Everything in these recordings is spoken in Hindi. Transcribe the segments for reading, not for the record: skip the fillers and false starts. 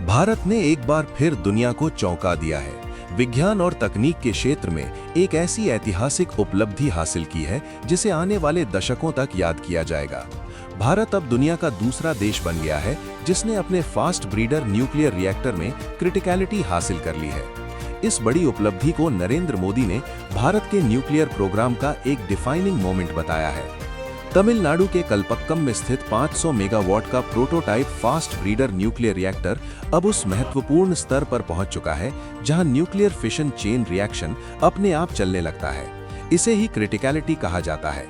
भारत ने एक बार फिर दुनिया को चौंका दिया है। विज्ञान और तकनीक के क्षेत्र में एक ऐसी ऐतिहासिक उपलब्धि हासिल की है जिसे आने वाले दशकों तक याद किया जाएगा। भारत अब दुनिया का दूसरा देश बन गया है जिसने अपने फास्ट ब्रीडर न्यूक्लियर रिएक्टर में क्रिटिकलिटी हासिल कर ली है। इस बड़ी उपलब्धि को नरेंद्र मोदी ने भारत के न्यूक्लियर प्रोग्राम का एक डिफाइनिंग मोमेंट बताया है। तमिलनाडु के कलपक्कम में स्थित 500 मेगावाट का prototype fast breeder nuclear reactor अब उस महत्वपूर्ण स्तर पर पहुंच चुका है जहां न्यूक्लियर फिशन चेन रिएक्शन अपने आप चलने लगता है। इसे ही क्रिटिकलिटी कहा जाता है।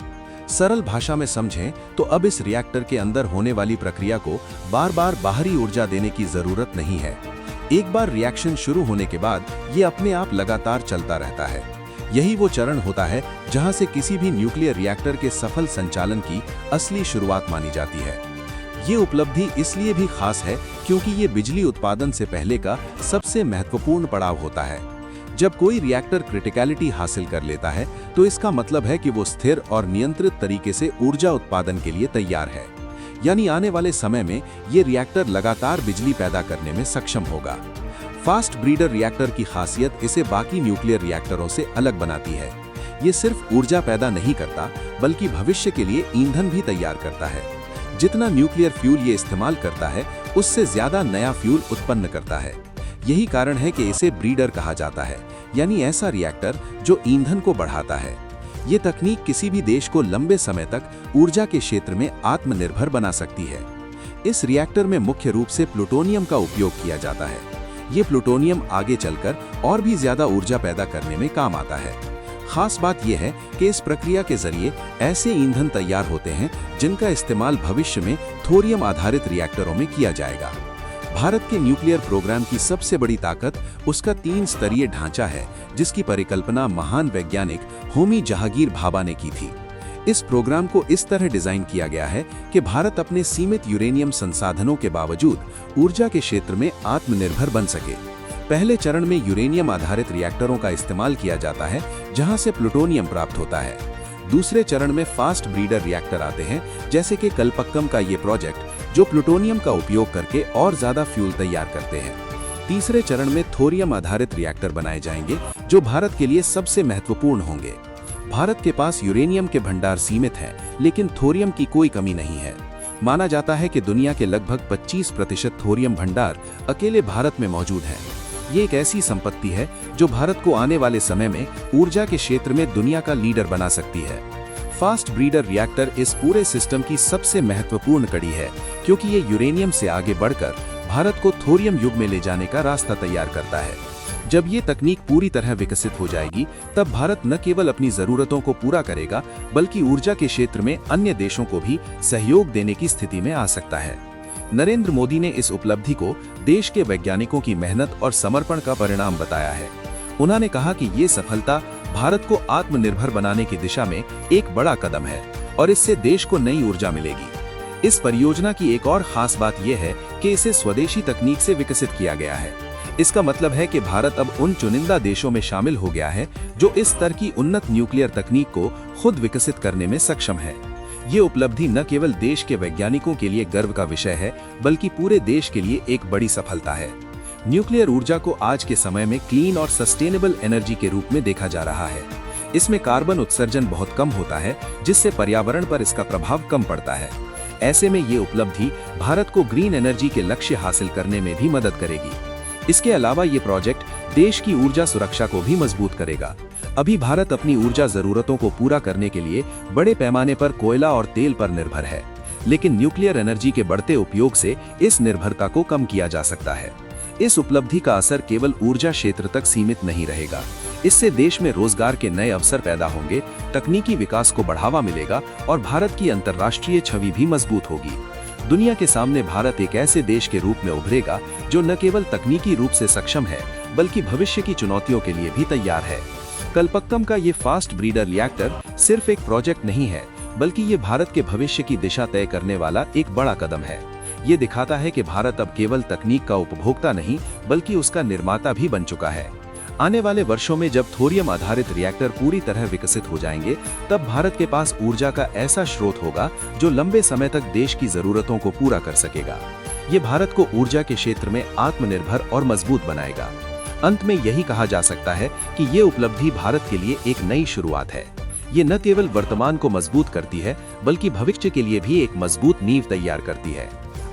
सरल भाषा में समझें तो अब इस रिएक्टर के अंदर होने वाली प्रक्रिया को बार बार बाहरी ऊर्जा देने की जरूरत नहीं है। एक बार रिएक्शन शुरू होने के बाद ये अपने आप लगातार चलता रहता है। यही वो चरण होता है जहां से किसी भी न्यूक्लियर रिएक्टर के सफल संचालन की असली शुरुआत मानी जाती है। ये उपलब्धि इसलिए भी खास है क्योंकि ये बिजली उत्पादन से पहले का सबसे महत्वपूर्ण पड़ाव होता है। जब कोई रिएक्टर क्रिटिकलिटी हासिल कर लेता है तो इसका मतलब है कि वो स्थिर और नियंत्रित तरीके से ऊर्जा उत्पादन के लिए तैयार है। यानी आने वाले समय में ये रिएक्टर लगातार बिजली पैदा करने में सक्षम होगा। फास्ट ब्रीडर रिएक्टर की खासियत इसे बाकी न्यूक्लियर रिएक्टरों से अलग बनाती है। ये सिर्फ ऊर्जा पैदा नहीं करता बल्कि भविष्य के लिए ईंधन भी तैयार करता है। जितना न्यूक्लियर फ्यूल ये इस्तेमाल करता है उससे ज्यादा नया फ्यूल उत्पन्न करता है। यही कारण है कि इसे ब्रीडर कहा जाता है, यानी ऐसा रिएक्टर जो ईंधन को बढ़ाता है। ये तकनीक किसी भी देश को लंबे समय तक ऊर्जा के क्षेत्र में आत्मनिर्भर बना सकती है। इस रिएक्टर में मुख्य रूप से प्लूटोनियम का उपयोग किया जाता है। ये प्लूटोनियम आगे चलकर और भी ज्यादा ऊर्जा पैदा करने में काम आता है। खास बात यह है कि इस प्रक्रिया के जरिए ऐसे ईंधन तैयार होते हैं जिनका इस्तेमाल भविष्य में थोरियम आधारित रिएक्टरों में किया जाएगा। भारत के न्यूक्लियर प्रोग्राम की सबसे बड़ी ताकत उसका 3 स्तरीय ढांचा है, जिसकी परिकल्पना महान वैज्ञानिक होमी जहांगीर भाभा ने की थी। इस प्रोग्राम को इस तरह डिजाइन किया गया है कि भारत अपने सीमित यूरेनियम संसाधनों के बावजूद ऊर्जा के क्षेत्र में आत्मनिर्भर बन सके। पहले चरण में यूरेनियम आधारित रिएक्टरों का इस्तेमाल किया जाता है जहां से प्लूटोनियम प्राप्त होता है। दूसरे चरण में फास्ट ब्रीडर रिएक्टर आते हैं, जैसे कि कलपक्कम का ये प्रोजेक्ट जो प्लूटोनियम का उपयोग करके और ज्यादा फ्यूल तैयार करते हैं। तीसरे चरण में थोरियम आधारित रिएक्टर बनाए जाएंगे जो भारत के लिए सबसे महत्वपूर्ण होंगे। भारत के पास यूरेनियम के भंडार सीमित हैं, लेकिन थोरियम की कोई कमी नहीं है। माना जाता है कि दुनिया के लगभग 25% थोरियम भंडार अकेले भारत में मौजूद हैं। ये एक ऐसी संपत्ति है जो भारत को आने वाले समय में ऊर्जा के क्षेत्र में दुनिया का लीडर बना सकती है। फास्ट ब्रीडर रिएक्टर इस पूरे सिस्टम की सबसे महत्वपूर्ण कड़ी है क्योंकि ये यूरेनियम से आगे बढ़कर भारत को थोरियम युग में ले जाने का रास्ता तैयार करता है। जब ये तकनीक पूरी तरह विकसित हो जाएगी तब भारत न केवल अपनी जरूरतों को पूरा करेगा बल्कि ऊर्जा के क्षेत्र में अन्य देशों को भी सहयोग देने की स्थिति में आ सकता है। नरेंद्र मोदी ने इस उपलब्धि को देश के वैज्ञानिकों की मेहनत और समर्पण का परिणाम बताया है। उन्होंने कहा कि ये सफलता भारत को आत्मनिर्भर बनाने की दिशा में एक बड़ा कदम है और इससे देश को नई ऊर्जा मिलेगी। इस परियोजना की एक और खास बात यह है कि इसे स्वदेशी तकनीक से विकसित किया गया है। इसका मतलब है कि भारत अब उन चुनिंदा देशों में शामिल हो गया है जो इस स्तर की उन्नत न्यूक्लियर तकनीक को खुद विकसित करने में सक्षम है। ये उपलब्धि न केवल देश के वैज्ञानिकों के लिए गर्व का विषय है बल्कि पूरे देश के लिए एक बड़ी सफलता है। न्यूक्लियर ऊर्जा को आज के समय में क्लीन और सस्टेनेबल एनर्जी के रूप में देखा जा रहा है। इसमें कार्बन उत्सर्जन बहुत कम होता है जिससे पर्यावरण पर इसका प्रभाव कम पड़ता है। ऐसे में ये उपलब्धि भारत को ग्रीन एनर्जी के लक्ष्य हासिल करने में भी मदद करेगी। इसके अलावा ये प्रोजेक्ट देश की ऊर्जा सुरक्षा को भी मजबूत करेगा। अभी भारत अपनी ऊर्जा जरूरतों को पूरा करने के लिए बड़े पैमाने पर कोयला और तेल पर निर्भर है, लेकिन न्यूक्लियर एनर्जी के बढ़ते उपयोग से इस निर्भरता को कम किया जा सकता है। इस उपलब्धि का असर केवल ऊर्जा क्षेत्र तक सीमित नहीं रहेगा। इससे देश में रोजगार के नए अवसर पैदा होंगे, तकनीकी विकास को बढ़ावा मिलेगा और भारत की अंतर्राष्ट्रीय छवि भी मजबूत होगी। दुनिया के सामने भारत एक ऐसे देश के रूप में उभरेगा जो न केवल तकनीकी रूप से सक्षम है बल्कि भविष्य की चुनौतियों के लिए भी तैयार है। कलपक्कम का ये फास्ट ब्रीडर रिएक्टर सिर्फ एक प्रोजेक्ट नहीं है बल्कि ये भारत के भविष्य की दिशा तय करने वाला एक बड़ा कदम है। ये दिखाता है कि भारत अब केवल तकनीक का उपभोक्ता नहीं बल्कि उसका निर्माता भी बन चुका है। आने वाले वर्षों में जब थोरियम आधारित रिएक्टर पूरी तरह विकसित हो जाएंगे, तब भारत के पास ऊर्जा का ऐसा स्रोत होगा जो लंबे समय तक देश की जरूरतों को पूरा कर सकेगा। ये भारत को ऊर्जा के क्षेत्र में आत्मनिर्भर और मजबूत बनाएगा। अंत में यही कहा जा सकता है कि ये उपलब्धि भारत के लिए एक नई शुरुआत है। ये न केवल वर्तमान को मजबूत करती है, बल्कि भविष्य के लिए भी एक मजबूत नींव तैयार करती है।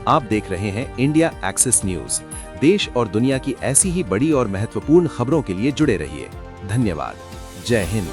आप देख रहे हैं इंडिया एक्सेस न्यूज। देश और दुनिया की ऐसी ही बड़ी और महत्वपूर्ण खबरों के लिए जुड़े रहिए। धन्यवाद। जय हिंद।